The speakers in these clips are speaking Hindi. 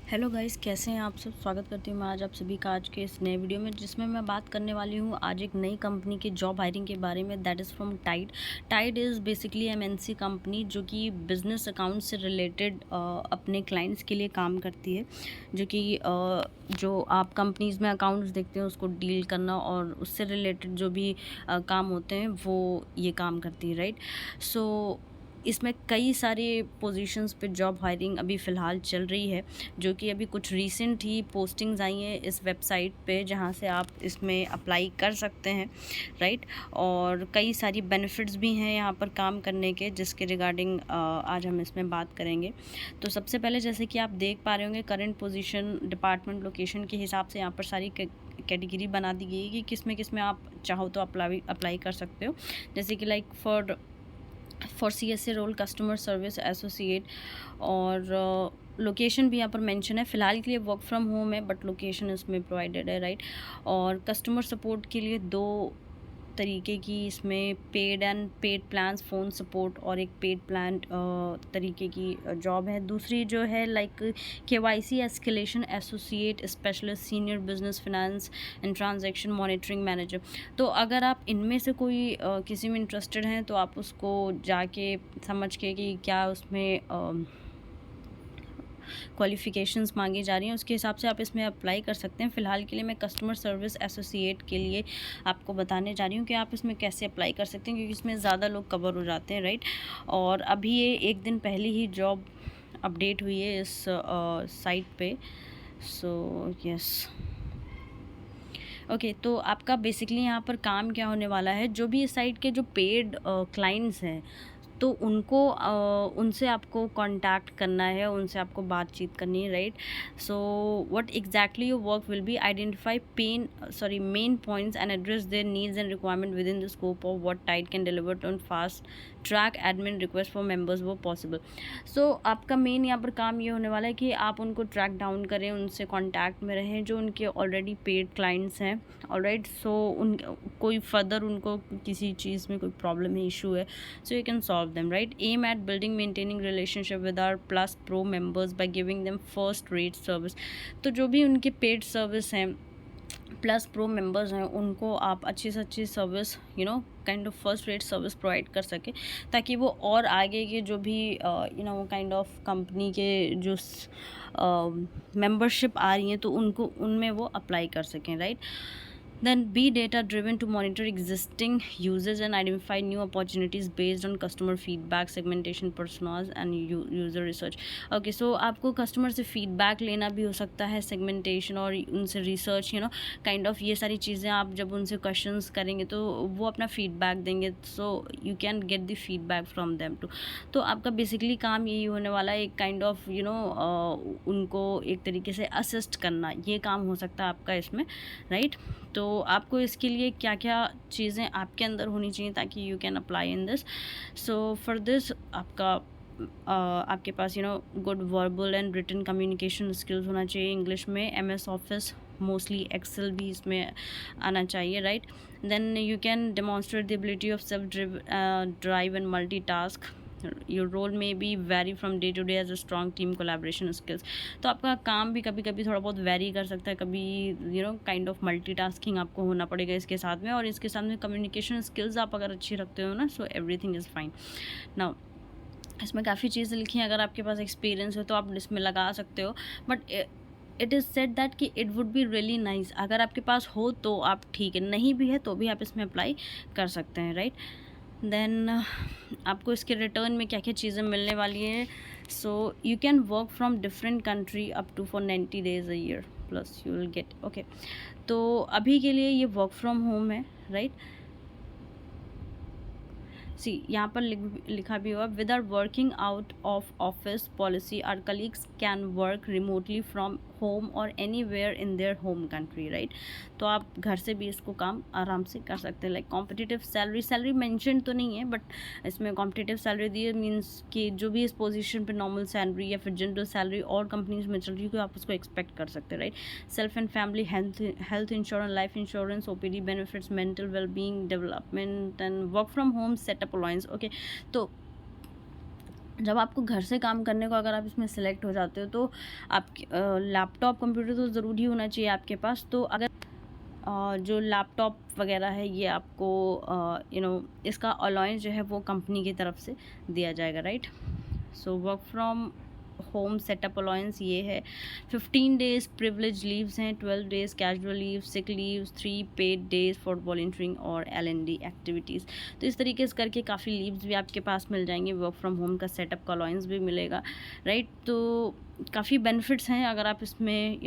हेलो गाइस, कैसे हैं आप सब। स्वागत करती हूँ मैं आज आप सभी का आज के इस नए वीडियो में, जिसमें मैं बात करने वाली हूँ आज एक नई कंपनी की जॉब हायरिंग के बारे में। That is from Tide. Tide is basically MNC company जो कि बिजनेस अकाउंट से रिलेटेड अपने क्लाइंट्स के लिए काम करती है। जो कि जो आप कंपनीज़ में अकाउंट्स देखते हैं उसको डील करना और उससे रिलेटेड जो भी काम होते हैं वो ये काम करती है, राइट। सो इसमें कई सारे पोजीशंस पे जॉब हायरिंग अभी फ़िलहाल चल रही है, जो कि अभी कुछ रीसेंट ही पोस्टिंग्स आई हैं इस वेबसाइट पे, जहाँ से आप इसमें अप्लाई कर सकते हैं, राइट। और कई सारी बेनिफिट्स भी हैं यहाँ पर काम करने के, जिसके रिगार्डिंग आज हम इसमें बात करेंगे। तो सबसे पहले जैसे कि आप देख पा रहे होंगे, करंट पोजीशन, डिपार्टमेंट, लोकेशन के हिसाब से यहाँ पर सारी कैटेगरी बना दी गई है कि किस में आप चाहो तो अप्लाई कर सकते हो। जैसे कि like for CSA role customer service associate. और लोकेशन भी यहाँ पर मेंशन है। फ़िलहाल के लिए वर्क फ्रॉम होम है, बट लोकेशन इसमें प्रोवाइडेड है, राइट। और कस्टमर सपोर्ट के लिए दो तरीके की इसमें paid and paid plans, phone support और एक पेड प्लान तरीके की जॉब है। दूसरी जो है like KYC escalation associate specialist, senior business finance and transaction monitoring manager. तो अगर आप इनमें से कोई किसी में इंटरेस्टेड हैं तो आप उसको जाके समझ के कि क्या उसमें क्वालिफ़िकेशंस मांगी जा रही हैं, उसके हिसाब से आप इसमें अप्लाई कर सकते हैं। फ़िलहाल के लिए मैं कस्टमर सर्विस एसोसिएट के लिए आपको बताने जा रही हूँ कि आप इसमें कैसे अप्लाई कर सकते हैं, क्योंकि इसमें ज़्यादा लोग कवर हो जाते हैं, राइट। और अभी ये एक दिन पहले ही जॉब अपडेट हुई है इस साइट पे। So yes, okay. तो आपका बेसिकली यहाँ पर काम क्या होने वाला है, जो भी इस साइट के जो पेड क्लाइंट्स हैं तो उनसे आपको कांटेक्ट करना है, उनसे आपको बातचीत करनी है, right. So what exactly your work will be identify main points and address their needs and requirement within the scope of what Tide can deliver on fast track admin request for members वो पॉसिबल। सो आपका मेन यहाँ पर काम ये होने वाला है कि आप उनको ट्रैक डाउन करें, उनसे कांटेक्ट में रहें जो उनके ऑलरेडी पेड क्लाइंट्स हैं, ऑलराइट। सो उन कोई फर्दर उनको किसी चीज़ में कोई प्रॉब्लम है, इशू है, so you can solve them, right. Aim at building maintaining relationship with our plus pro members by giving them first rate service। तो जो भी उनके पेड सर्विस हैं, प्लस प्रो मेंबर्स हैं, उनको आप अच्छी से अच्छी service kind of first rate service provide कर सके, ताकि वो और आगे के जो भी काइंड ऑफ कंपनी के जो मेंबरशिप आ रही हैं तो उनको उनमें वो अप्लाई कर सकें, right. Then be data driven to monitor existing users and identify new opportunities based on customer feedback, segmentation, personas and user research। Okay, so आपको कस्टमर से फीडबैक लेना भी हो सकता है, सेगमेंटेशन और उनसे रिसर्च, काइंड ऑफ ये सारी चीज़ें आप जब उनसे क्वेश्चंस करेंगे तो वो अपना फीडबैक देंगे, so you can get the feedback from them too. तो आपका बेसिकली काम यही होने वाला है, एक काइंड ऑफ उनको एक तरीके से असिस्ट करना, ये काम हो सकता है आपका इसमें, राइट। तो आपको इसके लिए क्या क्या चीज़ें आपके अंदर होनी चाहिए ताकि you can apply in this. So for this आपके पास good verbal and written communication skills होना चाहिए इंग्लिश में, MS ऑफिस, मोस्टली एक्सेल भी इसमें आना चाहिए, right. Then you can demonstrate the ability of self drive and multi task. Your role में be very from day to day as a strong team collaboration skills. तो आपका काम भी कभी कभी थोड़ा बहुत वेरी कर सकता है, कभी काइंड ऑफ मल्टीटास्किंग आपको होना पड़ेगा इसके साथ में, और इसके साथ में कम्युनिकेशन स्किल्स आप अगर अच्छी रखते हो ना, so everything is fine. Now इसमें काफ़ी चीज़ें लिखी हैं, अगर आपके पास एक्सपीरियंस है तो आप इसमें लगा सकते हो, but it is said that कि it would be really nice, अगर आपके पास हो तो आप ठीक है, नहीं भी है तो भी आप इसमें अप्लाई कर सकते हैं, राइट। देन आपको इसके रिटर्न में क्या क्या चीज़ें मिलने वाली है। So you can work from different country up to for 90 days a year plus you will get, okay. तो अभी के लिए ये वर्क फ्रॉम होम है, राइट। सी यहाँ पर लिखा भी हुआ, with our working out of office policy our colleagues can work remotely from home or anywhere in their home country, right. तो आप घर से भी इसको काम आराम से कर सकते हैं। लाइक कॉम्पिटिटिव सैलरी मेंशन तो नहीं है, बट इसमें कॉम्पिटिटिव सैलरी दी है, मीन्स कि जो भी इस पोजीशन पे नॉर्मल सैलरी या फिर जनरल सैलरी और कंपनीज में चल रही है आप उसको एक्सपेक्ट कर सकते हैं, right. Self and family health insurance, life insurance, OPD benefits, mental wellbeing, development and work from home setup allowance, okay. तो जब आपको घर से काम करने को अगर आप इसमें सेलेक्ट हो जाते हो तो आपकी लैपटॉप कंप्यूटर तो ज़रूरी होना चाहिए आपके पास। तो अगर जो लैपटॉप वगैरह है ये आपको इसका अलाउंस जो है वो कंपनी की तरफ से दिया जाएगा, right. So work from home setup allowance ये है। 15 डेज प्रिविलेज लीव्स हैं, 12 days casual leave, sick leaves, 3 paid days for volunteering और L&D एक्टिविटीज़। तो इस तरीके से करके काफ़ी लीव्स भी आपके पास मिल जाएंगे। वर्क फ्रॉम होम का सेटअप का अलाउंस भी मिलेगा, राइट। तो काफ़ी बेनिफिट्स हैं अगर आप इसमें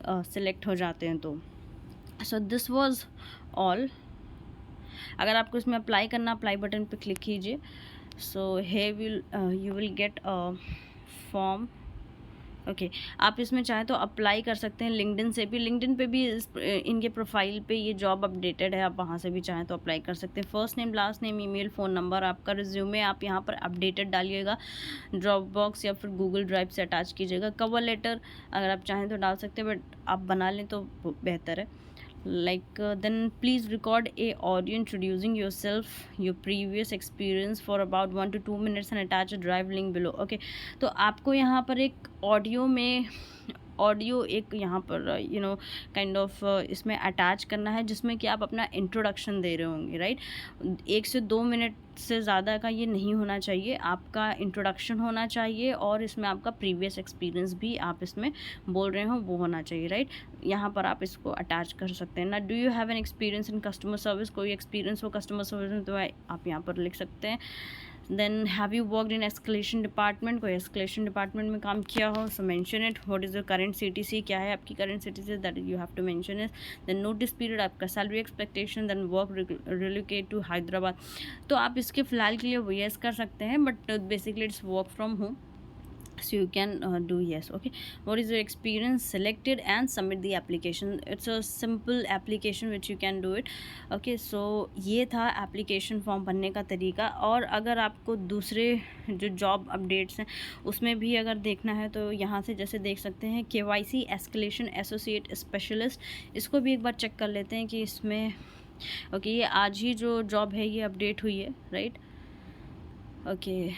सिलेक्ट हो जाते हैं तो। So this was all. अगर आपको इसमें अप्लाई करना, अप्लाई बटन पे क्लिक कीजिए। So he will you will get a form. Okay, आप इसमें चाहें तो अप्लाई कर सकते हैं लिंक्डइन से भी। लिंक्डइन पे भी इनके प्रोफाइल पे ये जॉब अपडेटेड है, आप वहाँ से भी चाहें तो अप्लाई कर सकते हैं। First name, last name, email, phone number, आपका रिज्यूमे आप यहाँ पर अपडेटेड डालिएगा। ड्रॉप बॉक्स या फिर गूगल ड्राइव से अटैच कीजिएगा। कवर लेटर अगर आप चाहें तो डाल सकते हैं, बट आप बना लें तो बेहतर है। Then please record a audio introducing yourself, your previous experience for about 1 to 2 minutes and attach a drive link below. Okay, तो आपको यहाँ पर एक ऑडियो एक यहाँ पर काइंड ऑफ इसमें अटैच करना है, जिसमें कि आप अपना इंट्रोडक्शन दे रहे होंगे, राइट। 1 से 2 मिनट से ज़्यादा का ये नहीं होना चाहिए, आपका इंट्रोडक्शन होना चाहिए और इसमें आपका प्रीवियस एक्सपीरियंस भी आप इसमें बोल रहे हो वो होना चाहिए, राइट। यहाँ पर आप इसको अटैच कर सकते हैं ना। Do you have an experience in customer service, कोई एक्सपीरियंस हो कस्टमर सर्विस में तो आप यहाँ पर लिख सकते हैं। Then have you worked in escalation department, कोई एस्केलेशन डिपार्टमेंट में काम किया हो, so mention it. What is your current CTC, क्या है आपकी current CTC, that you have to mention it. Then notice period, आपका salary expectation, then work relocate to Hyderabad. तो आप इसके फ़िलहाल के लिए वो येस कर सकते हैं, but basically it's work from home, so you can do yes. Okay, what is your experience, select it and submit the application. It's a simple application which you can do it. Okay, so ये था एप्लीकेशन फॉर्म भरने का तरीका। और अगर आपको दूसरे जो जॉब अपडेट्स हैं उसमें भी अगर देखना है तो यहाँ से जैसे देख सकते हैं KYC एस्केलेशन एसोसिएट स्पेशलिस्ट, इसको भी एक बार चेक कर लेते हैं कि इसमें ओके ये आज ही जो जॉब है ये अपडेट हुई है, राइट। ओके,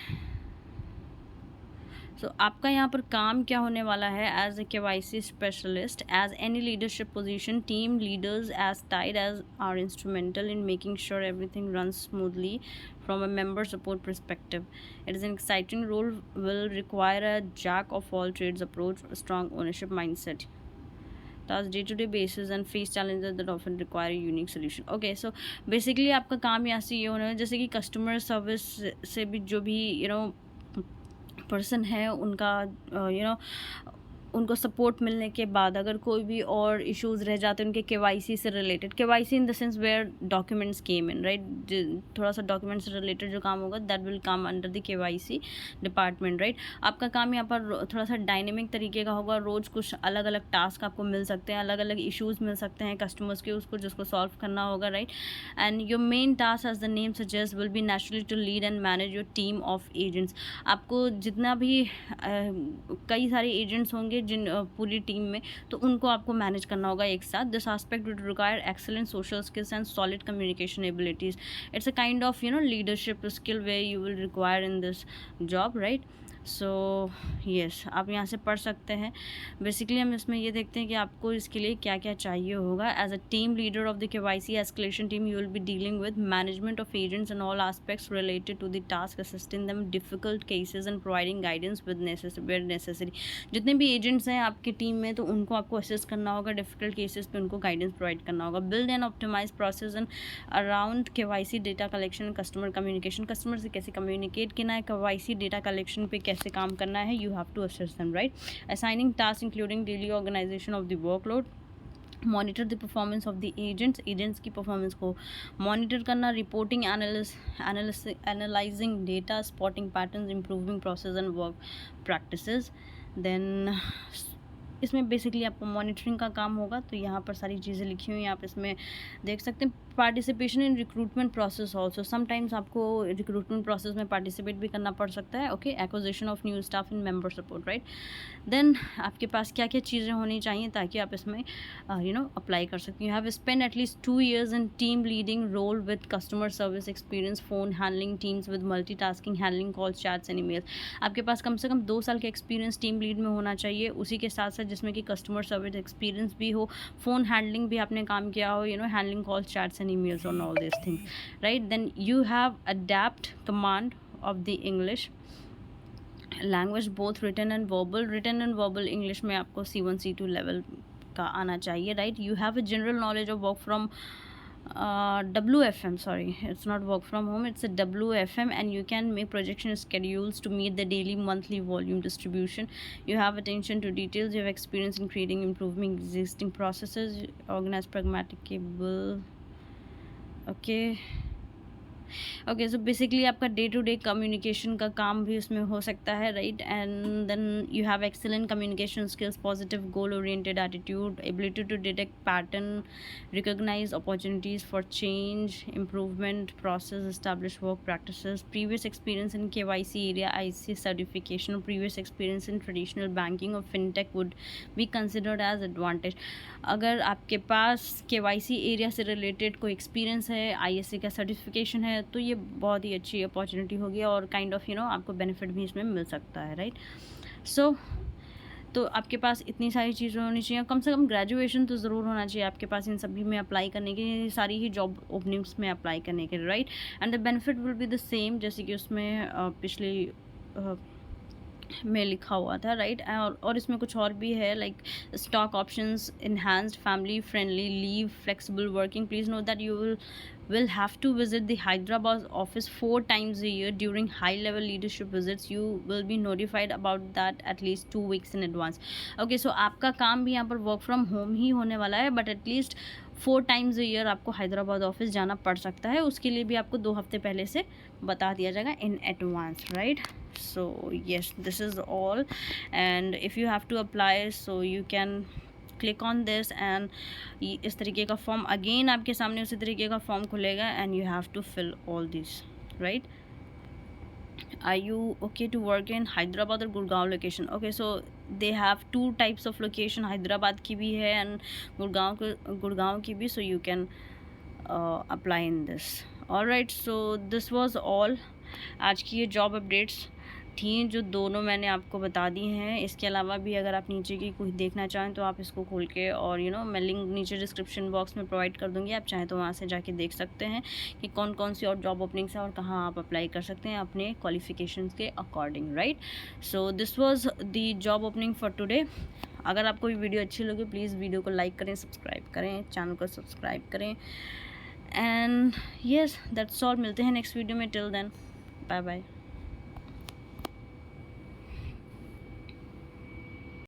सो आपका यहाँ पर काम क्या होने वाला है as a KYC specialist, as any leadership position, team leaders as Tide as are instrumental in making sure everything run smoothly from a member support perspective. It is an exciting role, will require a jack of all trades approach, a strong ownership mindset. Tasks day-to-day basis and face challenges that often require a unique solution. Okay, so basically आपका काम यहाँ से ये होना है जैसे कि कस्टमर सर्विस से भी जो भी पर्सन है उनका उनको सपोर्ट मिलने के बाद अगर कोई भी और इश्यूज़ रह जाते हैं उनके KYC से related, KYC in the sense where documents came in, right. थोड़ा सा डॉक्यूमेंट्स से रिलेटेड जो काम होगा that will come under the KYC department, right. आपका काम यहाँ पर थोड़ा सा डायनेमिक तरीके का होगा, रोज़ कुछ अलग अलग टास्क आपको मिल सकते हैं, अलग अलग इशूज़ मिल सकते हैं कस्टमर्स के, उसको जिसको सॉल्व करना होगा, right. And your main task as the name suggest will be naturally to lead and manage your team of agents. आपको जितना भी कई सारे एजेंट्स होंगे जिन पूरी टीम में, तो उनको आपको मैनेज करना होगा एक साथ। This aspect would require excellent social skills and solid communication abilities. It's a kind of leadership skill way you will require in this job, right. So yes, आप यहाँ से पढ़ सकते हैं। बेसिकली हम इसमें ये देखते हैं कि आपको इसके लिए क्या क्या चाहिए होगा। As a team leader of the KYC escalation team you will be dealing with management of agents and all aspects related to the task, assisting them difficult cases and providing guidance with necessary. जितने भी एजेंट्स हैं आपकी टीम में तो उनको आपको असिस्ट करना होगा, डिफिकल्ट केसेस पे उनको गाइडेंस प्रोवाइड करना होगा। Build and optimise process and around KYC data collection, customer communication, customer से कैसे कम्युनिकेट करना है, KYC डेटा कलेक्शन पे कैसे काम करना है, you have to assist them, right. Assigning task including daily organisation of the workload, monitor the performance of the agents की परफॉर्मेंस को मॉनिटर करना, reporting analysing data, spotting patterns, improving process and work practices. Then इसमें बेसिकली आपको मॉनिटरिंग का काम होगा, तो यहाँ पर सारी चीज़ें लिखी हुई हैं, आप इसमें देख सकते हैं। Participation in recruitment process also, sometimes आपको रिक्रूटमेंट प्रोसेस में पार्टिसिपेट भी करना पड़ सकता है. Okay, acquisition of new staff in member support, right. Then आपके पास क्या क्या चीज़ें होनी चाहिए ताकि आप इसमें अप्लाई कर सकते हैं. You have spend at least 2 years in team leading role with customer service experience, phone handling teams with multitasking, handling calls, chats and emails. आपके पास कम से कम 2 साल का एक्सपीरियंस टीम लीड में होना चाहिए, उसी के साथ साथ जिसमें कि कस्टमर सर्विस एक्सपीरियंस भी हो, फ़ोन हैंडलिंग भी आपने काम किया हो, handling calls, chats and emails on all this things, right. Then you have adept command of the English language both written and verbal English में आपको C1 C2 लेवल का आना चाहिए, right. You have a general knowledge of work from WFM, sorry, it's not work from home, it's a WFM, and you can make projection schedules to meet the daily monthly volume distribution. You have attention to details, you have experience in creating improving existing processes, organized, pragmatic, capable. Okay, so basically आपका डे टू डे कम्युनिकेशन का काम भी उसमें हो सकता है, right. And then you have excellent communication skills, positive goal oriented attitude, ability to detect pattern, recognize opportunities for change, improvement, process, establish work practices, previous experience in KYC area, IC certification, previous experience in traditional banking और fintech would be considered as advantage. अगर आपके पास KYC एरिया से रिलेटेड कोई एक्सपीरियंस है, ISC का सर्टिफिकेशन है, तो ये बहुत ही अच्छी अपॉर्चुनिटी होगी और काइंड ऑफ आपको बेनिफिट भी इसमें मिल सकता है, राइट. सो तो आपके पास इतनी सारी चीज़ें होनी चाहिए, कम से कम ग्रेजुएशन तो ज़रूर होना चाहिए आपके पास इन सभी में अप्लाई करने के, सारी ही जॉब ओपनिंग्स में अप्लाई करने के, right. And the benefit will be the same जैसे कि उसमें पिछली में लिखा हुआ था, राइट. और इसमें कुछ और भी है, like stock options, enhanced family friendly leave, flexible working. Please note that you will have to visit the Hyderabad office 4 times a year during high level leadership visits. You will be notified about that at least 2 weeks in advance. Okay, so आपका काम भी यहाँ पर वर्क फ्रॉम होम ही होने वाला है, but at least 4 times a year आपको हैदराबाद ऑफिस जाना पड़ सकता है. उसके लिए भी आपको 2 हफ्ते पहले से बता दिया जाएगा in advance, right. So yes, this is all, and if you have to apply, so you can click on this and इस तरीके का फॉर्म अगेन आपके सामने उसी तरीके का फॉर्म खुलेगा and you have to fill all these, right. Are you okay to work in Hyderabad or Gurgaon location? Okay, so they have 2 types of location, Hyderabad की भी है and Gurgaon की भी, so you can apply in this. Alright, so this was all. आज की ये जॉब अपडेट्स थी जो दोनों मैंने आपको बता दी हैं. इसके अलावा भी अगर आप नीचे की कुछ देखना चाहें तो आप इसको खोल के, और मैं लिंक नीचे डिस्क्रिप्शन बॉक्स में प्रोवाइड कर दूंगी, आप चाहें तो वहाँ से जाके देख सकते हैं कि कौन कौन सी और जॉब ओपनिंग्स है और कहाँ आप अप्लाई कर सकते हैं अपने क्वालिफिकेशंस के according, right. So this was the job opening for today. अगर आपको ये वीडियो अच्छी लगे प्लीज़ वीडियो को लाइक करें, सब्सक्राइब करें, चैनल को सब्सक्राइब करें. And yes, that's all. मिलते हैं नेक्स्ट वीडियो में. Till then, bye bye.